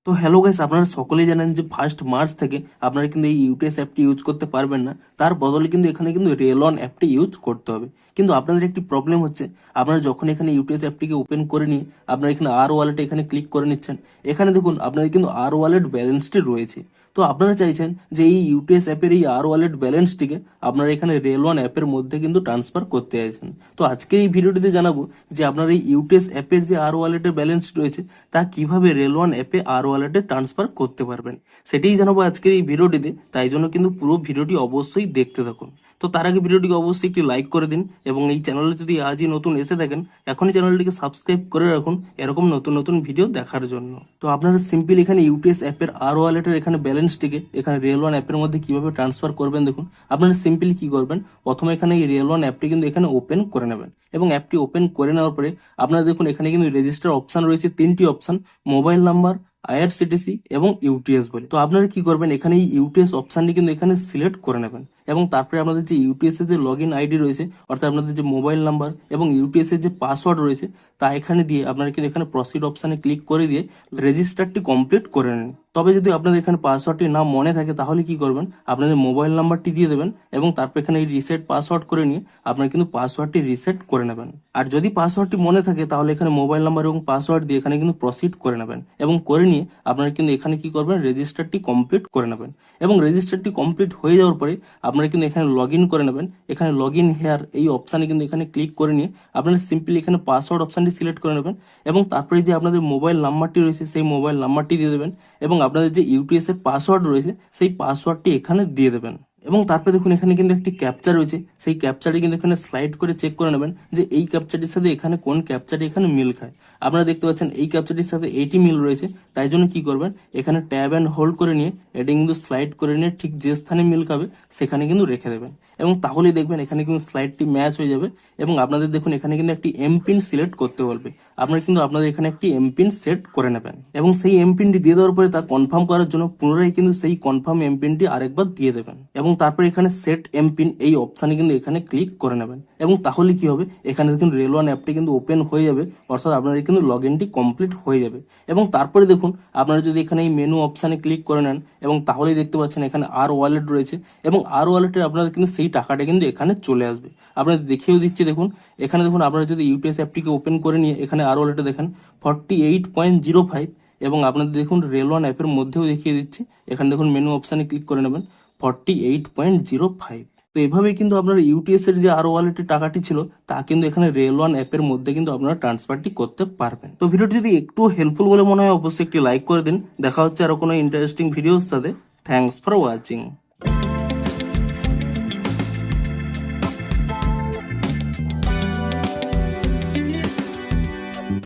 তো hello guys, আপনারা সকলেই জানেন যে 1 মার্চ থেকে আপনারা কিন্তু এই ইউটিএস অ্যাপটি ইউজ করতে পারবেন না। তার বদলে কিন্তু এখানে কিন্তু রেলন অ্যাপটি ইউজ করতে হবে। কিন্তু আপনাদের একটি প্রবলেম হচ্ছে, আপনারা যখন এখানে ইউটিএস অ্যাপটিকে ওপেন করে নিয়ে আপনারা এখানে আর ওয়ালেটে এখানে ক্লিক করে নিচ্ছেন, এখানে দেখুন আপনাদের কিন্তু আর ওয়ালেট ব্যালেন্সটি রয়েছে। তো আপনারা চাইছেন যে এই ইউটিএস অ্যাপের এই আর ওয়ালেট ব্যালেন্সটিকে আপনারা এখানে রেলন অ্যাপের মধ্যে কিন্তু ট্রান্সফার করতে চাইছেন। তো আজকের এই ভিডিওটিতে জানাবো যে আপনার এই ইউটিএস অ্যাপের যে আর ওয়ালেটের ব্যালেন্স রয়েছে তা কিভাবে রেলওয়ান অ্যাপে আর ওয়ালেটে ট্রান্সফার করতে পারবেন, সেটাই জানাবো আজকের এই ভিডিওটিতে। তাই জন্য কিন্তু পুরো ভিডিওটি অবশ্যই দেখতে থাকুন। তো তার আগে ভিডিওটিকে অবশ্যই একটি লাইক করে দিন এবং এই চ্যানেলে যদি আজই নতুন এসে থাকেন এখনই চ্যানেলটিকে সাবস্ক্রাইব করে রাখুন এরকম নতুন নতুন ভিডিও দেখার জন্য। তো আপনারা সিম্পল এখানে ইউটিএস অ্যাপের আর ওয়ালেটের এখানে ব্যালেন্সটিকে এখানে রেলওয়ান অ্যাপের মধ্যে কিভাবে ট্রান্সফার করবেন দেখুন। আপনারা সিম্পলি কি করবেন, প্রথমে এখানে এই রেলওয়ান অ্যাপটি কিন্তু এখানে ওপেন করে নেবেন এবং অ্যাপটি ওপেন করে নেওয়ার পরে আপনারা দেখুন এখানে কিন্তু রেজিস্টার অপশন রয়েছে, 3টি অপশন, মোবাইল নাম্বার, আইআরসিটিসি এবং ইউটিএস বলে। তো আপনারা কি করবেন, এখানে এই ইউটিএস অপশনটি কিন্তু এখানে সিলেক্ট করে নেবেন এবং তারপরে আপনাদের যে ইউটিএস এর যে লগ ইন আইডি রয়েছে অর্থাৎ আপনাদের যে মোবাইল নাম্বার এবং ইউটিএস এর যে পাসওয়ার্ড রয়েছে তা এখানে দিয়ে আপনারা কিন্তু এখানে প্রসিড অপশনে ক্লিক করে দিয়ে রেজিস্টারটি কমপ্লিট করে নেন। তবে যদি আপনাদের এখানে পাসওয়ার্ডটি না মনে থাকে তাহলে কি করবেন, আপনাদের মোবাইল নাম্বারটি দিয়ে দেবেন এবং তারপর এখানে এই রিসেট পাসওয়ার্ড করে নিয়ে আপনারা কিন্তু পাসওয়ার্ডটি রিসেট করে নেবেন। আর যদি পাসওয়ার্ডটি মনে থাকে তাহলে এখানে মোবাইল নাম্বার এবং পাসওয়ার্ড দিয়ে এখানে কিন্তু প্রসিড করে নেবেন এবং করে নিয়ে আপনারা কিন্তু এখানে কি করবেন, রেজিস্টারটি কমপ্লিট করে নেবেন এবং রেজিস্টারটি কমপ্লিট হয়ে যাওয়ার পরে আপনারা কিন্তু এখানে লগ ইন করে নেবেন। এখানে লগ ইন হেয়ার এই অপশানে কিন্তু এখানে ক্লিক করে নিয়ে আপনারা সিম্পলি এখানে পাসওয়ার্ড অপশানটি সিলেক্ট করে নেবেন এবং তারপরে যে আপনাদের মোবাইল নাম্বারটি রয়েছে সেই মোবাইল নাম্বারটি দিয়ে দেবেন এবং আপনাদের যে ইউটিএস এর পাসওয়ার্ড রয়েছে সেই পাসওয়ার্ডটি এখানে দিয়ে দেবেন এবং তারপরে দেখুন এখানে কিন্তু একটি ক্যাপচা রয়েছে, সেই ক্যাপচাটি কিন্তু এখানে স্লাইড করে চেক করে নেবেন যে এই ক্যাপচাটির সাথে এখানে কোন ক্যাপচাটি এখানে মিল খায়। আপনারা দেখতে পাচ্ছেন এই ক্যাপচাটির সাথে এইটি মিল রয়েছে, তাই জন্য কি করবেন, এখানে ট্যাব অ্যান্ড হোল্ড করে নিয়ে এটি কিন্তু স্লাইড করে নিয়ে ঠিক যে স্থানে মিল খাবে সেখানে কিন্তু রেখে দেবেন এবং তাহলেই দেখবেন এখানে কিন্তু স্লাইডটি ম্যাচ হয়ে যাবে এবং আপনাদের দেখুন এখানে কিন্তু একটি এমপিন সিলেক্ট করতে বলবে। আপনারা কিন্তু আপনাদের এখানে একটি এমপিন সেট করে নেবেন এবং সেই এমপিনটি দিয়ে দেওয়ার পরে তা কনফার্ম করার জন্য পুনরায় কিন্তু সেই কনফার্ম এমপিনটি আরেকবার দিয়ে দেবেন এবং তারপরে এখানে সেট এমপিন এই অপশানে কিন্তু এখানে ক্লিক করে নেবেন এবং তাহলে কি হবে, এখানে দেখুন রেলওয়ান অ্যাপটি কিন্তু ওপেন হয়ে যাবে অর্থাৎ আপনাদের কিন্তু লগ ইনটি কমপ্লিট হয়ে যাবে এবং তারপরে দেখুন আপনারা যদি এখানে এই মেনু অপশানে ক্লিক করে নেন এবং তাহলেই দেখতে পাচ্ছেন এখানে আর ওয়ালেট রয়েছে এবং আর ওয়ালেটে আপনাদের কিন্তু সেই টাকাটা কিন্তু এখানে চলে আসবে। আপনাদের দেখিয়েও দিচ্ছি, দেখুন এখানে দেখুন আপনারা যদি ইউটিএস অ্যাপটিকে ওপেন করে নিয়ে এখানে আর ওয়ালেটে দেখেন 48.05 এবং আপনাদের দেখুন রেলওয়ান অ্যাপের মধ্যেও দেখিয়ে দিচ্ছি, এখানে দেখুন মেনু অপশানে ক্লিক করে নেবেন 48.05। তো এভাবেই কিন্তু আপনার ইউটিএস এর যে আর ওয়ালেটের টাকাটি ছিল তা কিন্তু এখানে রেলওয়ান অ্যাপের মধ্যে কিন্তু আপনারা ট্রান্সফারটি করতে পারবেন। তো ভিডিওটি যদি একটু হেল্পফুল বলে মনে হয় অবশ্যই একটি লাইক করে দিন। দেখা হচ্ছে আরো কোনো ইন্টারেস্টিং ভিডিওর সাথে। Thanks for watching.